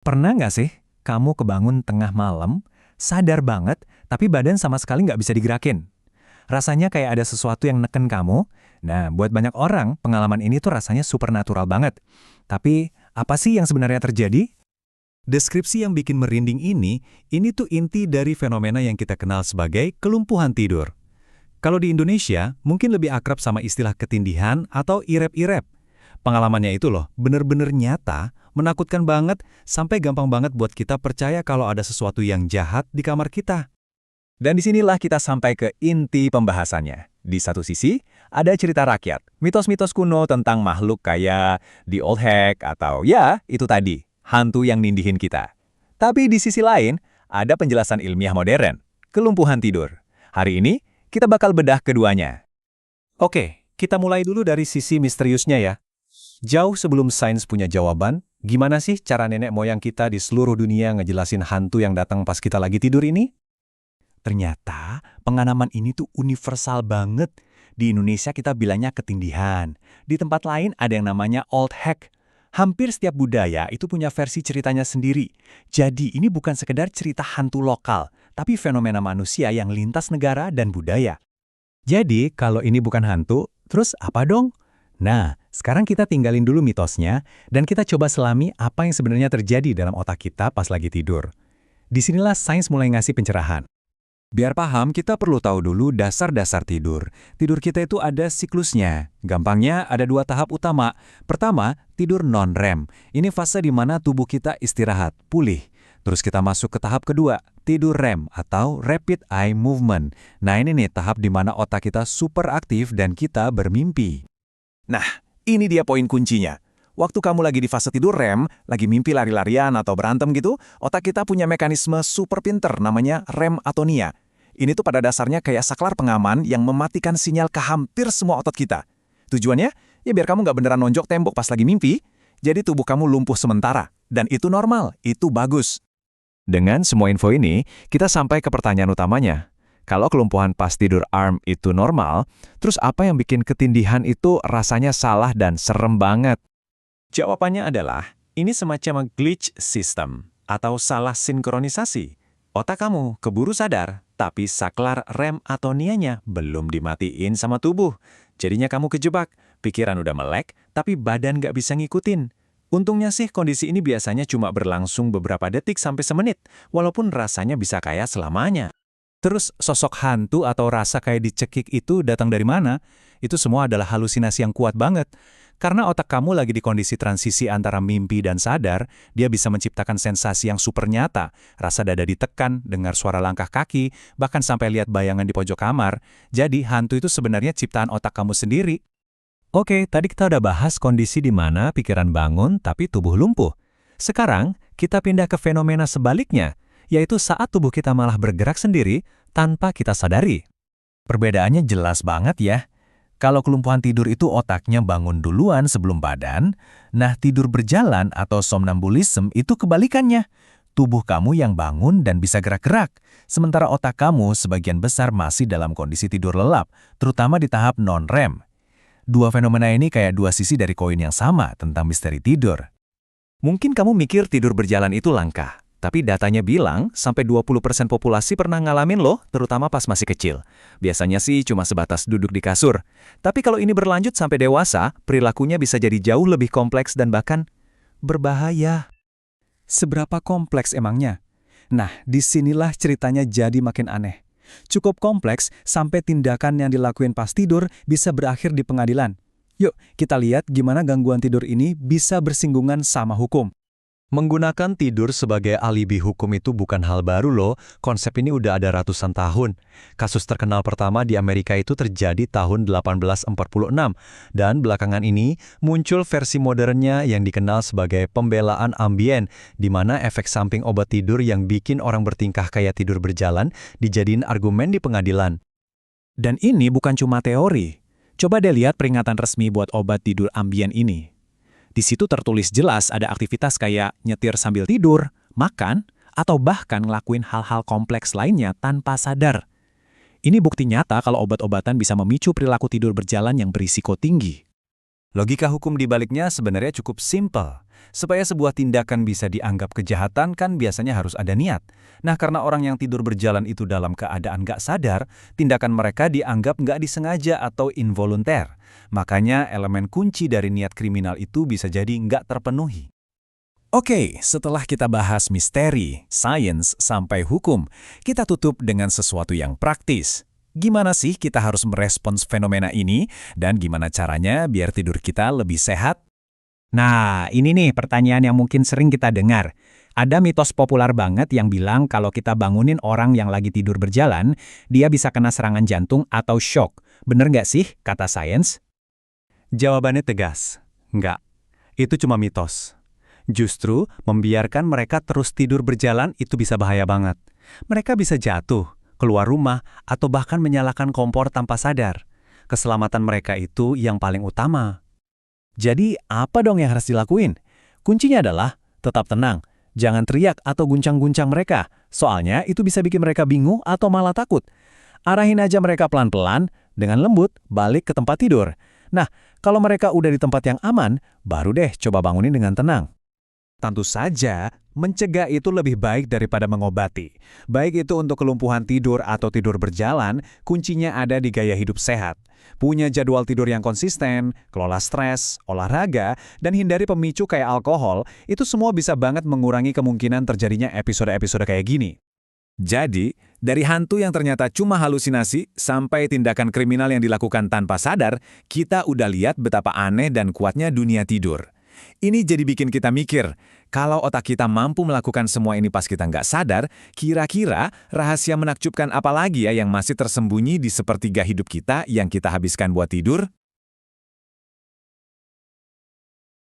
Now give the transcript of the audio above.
Pernah nggak sih kamu kebangun tengah malam, sadar banget, tapi badan sama sekali nggak bisa digerakin? Rasanya kayak ada sesuatu yang neken kamu. Nah, buat banyak orang, pengalaman ini tuh rasanya supernatural banget. Tapi, apa sih yang sebenarnya terjadi? Deskripsi yang bikin merinding ini tuh inti dari fenomena yang kita kenal sebagai kelumpuhan tidur. Kalau di Indonesia, mungkin lebih akrab sama istilah ketindihan atau irep-irep. Pengalamannya itu loh, bener-bener nyata, menakutkan banget, sampai gampang banget buat kita percaya kalau ada sesuatu yang jahat di kamar kita. Dan disinilah kita sampai ke inti pembahasannya. Di satu sisi, ada cerita rakyat, mitos-mitos kuno tentang makhluk kayak The Old Hag atau ya, itu tadi, hantu yang nindihin kita. Tapi di sisi lain, ada penjelasan ilmiah modern, kelumpuhan tidur. Hari ini, kita bakal bedah keduanya. Oke, kita mulai dulu dari sisi misteriusnya ya. Jauh sebelum sains punya jawaban, gimana sih cara nenek moyang kita di seluruh dunia ngejelasin hantu yang datang pas kita lagi tidur ini? Ternyata pengalaman ini tuh universal banget. Di Indonesia kita bilangnya ketindihan. Di tempat lain ada yang namanya old hag. Hampir setiap budaya itu punya versi ceritanya sendiri. Jadi ini bukan sekedar cerita hantu lokal, tapi fenomena manusia yang lintas negara dan budaya. Jadi kalau ini bukan hantu, terus apa dong? Nah, sekarang kita tinggalin dulu mitosnya, dan kita coba selami apa yang sebenarnya terjadi dalam otak kita pas lagi tidur. Disinilah sains mulai ngasih pencerahan. Biar paham, kita perlu tahu dulu dasar-dasar tidur. Tidur kita itu ada siklusnya. Gampangnya ada dua tahap utama. Pertama, tidur non-REM. Ini fase di mana tubuh kita istirahat, pulih. Terus kita masuk ke tahap kedua, tidur REM atau Rapid Eye Movement. Nah ini nih tahap di mana otak kita super aktif dan kita bermimpi. Nah, ini dia poin kuncinya. Waktu kamu lagi di fase tidur REM, lagi mimpi lari-larian atau berantem gitu, otak kita punya mekanisme super pinter namanya rem atonia. Ini tuh pada dasarnya kayak saklar pengaman yang mematikan sinyal ke hampir semua otot kita. Tujuannya, ya biar kamu nggak beneran nonjok tembok pas lagi mimpi, jadi tubuh kamu lumpuh sementara. Dan itu normal, itu bagus. Dengan semua info ini, kita sampai ke pertanyaan utamanya. Kalau kelumpuhan pas tidur REM itu normal, terus apa yang bikin ketindihan itu rasanya salah dan serem banget? Jawabannya adalah, ini semacam glitch system atau salah sinkronisasi. Otak kamu keburu sadar, tapi saklar rem atonianya belum dimatiin sama tubuh. Jadinya kamu kejebak, pikiran udah melek, tapi badan nggak bisa ngikutin. Untungnya sih kondisi ini biasanya cuma berlangsung beberapa detik sampai semenit, walaupun rasanya bisa kayak selamanya. Terus sosok hantu atau rasa kayak dicekik itu datang dari mana? Itu semua adalah halusinasi yang kuat banget. Karena otak kamu lagi di kondisi transisi antara mimpi dan sadar, dia bisa menciptakan sensasi yang super nyata, rasa dada ditekan, dengar suara langkah kaki, bahkan sampai lihat bayangan di pojok kamar. Jadi hantu itu sebenarnya ciptaan otak kamu sendiri. Oke, tadi kita udah bahas kondisi di mana pikiran bangun tapi tubuh lumpuh. Sekarang, kita pindah ke fenomena sebaliknya, yaitu saat tubuh kita malah bergerak sendiri tanpa kita sadari. Perbedaannya jelas banget ya. Kalau kelumpuhan tidur itu otaknya bangun duluan sebelum badan, nah tidur berjalan atau somnambulism itu kebalikannya. Tubuh kamu yang bangun dan bisa gerak-gerak, sementara otak kamu sebagian besar masih dalam kondisi tidur lelap, terutama di tahap non-REM. Dua fenomena ini kayak dua sisi dari koin yang sama tentang misteri tidur. Mungkin kamu mikir tidur berjalan itu langka. Tapi datanya bilang, sampai 20% populasi pernah ngalamin loh, terutama pas masih kecil. Biasanya sih cuma sebatas duduk di kasur. Tapi kalau ini berlanjut sampai dewasa, perilakunya bisa jadi jauh lebih kompleks dan bahkan berbahaya. Seberapa kompleks emangnya? Nah, disinilah ceritanya jadi makin aneh. Cukup kompleks sampai tindakan yang dilakuin pas tidur bisa berakhir di pengadilan. Yuk, kita lihat gimana gangguan tidur ini bisa bersinggungan sama hukum. Menggunakan tidur sebagai alibi hukum itu bukan hal baru loh, konsep ini udah ada ratusan tahun. Kasus terkenal pertama di Amerika itu terjadi tahun 1846, dan belakangan ini muncul versi modernnya yang dikenal sebagai pembelaan ambien, di mana efek samping obat tidur yang bikin orang bertingkah kayak tidur berjalan dijadiin argumen di pengadilan. Dan ini bukan cuma teori. Coba deh lihat peringatan resmi buat obat tidur ambien ini. Di situ tertulis jelas ada aktivitas kayak nyetir sambil tidur, makan, atau bahkan ngelakuin hal-hal kompleks lainnya tanpa sadar. Ini bukti nyata kalau obat-obatan bisa memicu perilaku tidur berjalan yang berisiko tinggi. Logika hukum di baliknya sebenarnya cukup simpel. Supaya sebuah tindakan bisa dianggap kejahatan kan biasanya harus ada niat. Nah, karena orang yang tidur berjalan itu dalam keadaan nggak sadar, tindakan mereka dianggap nggak disengaja atau involunter. Makanya elemen kunci dari niat kriminal itu bisa jadi nggak terpenuhi. Oke, setelah kita bahas misteri, sains, sampai hukum, kita tutup dengan sesuatu yang praktis. Gimana sih kita harus merespons fenomena ini, dan gimana caranya biar tidur kita lebih sehat? Nah, ini nih pertanyaan yang mungkin sering kita dengar. Ada mitos populer banget yang bilang kalau kita bangunin orang yang lagi tidur berjalan, dia bisa kena serangan jantung atau shock. Bener nggak sih, kata sains? Jawabannya tegas. Nggak. Itu cuma mitos. Justru, membiarkan mereka terus tidur berjalan itu bisa bahaya banget. Mereka bisa jatuh, keluar rumah, atau bahkan menyalakan kompor tanpa sadar. Keselamatan mereka itu yang paling utama. Jadi, apa dong yang harus dilakuin? Kuncinya adalah tetap tenang, jangan teriak atau guncang-guncang mereka, soalnya itu bisa bikin mereka bingung atau malah takut. Arahin aja mereka pelan-pelan, dengan lembut, balik ke tempat tidur. Nah, kalau mereka udah di tempat yang aman, baru deh coba bangunin dengan tenang. Tentu saja, mencegah itu lebih baik daripada mengobati. Baik itu untuk kelumpuhan tidur atau tidur berjalan, kuncinya ada di gaya hidup sehat. Punya jadwal tidur yang konsisten, kelola stres, olahraga, dan hindari pemicu kayak alkohol, itu semua bisa banget mengurangi kemungkinan terjadinya episode-episode kayak gini. Jadi, dari hantu yang ternyata cuma halusinasi sampai tindakan kriminal yang dilakukan tanpa sadar, kita udah lihat betapa aneh dan kuatnya dunia tidur. Ini jadi bikin kita mikir, kalau otak kita mampu melakukan semua ini pas kita nggak sadar, kira-kira rahasia menakjubkan apa lagi ya yang masih tersembunyi di sepertiga hidup kita yang kita habiskan buat tidur?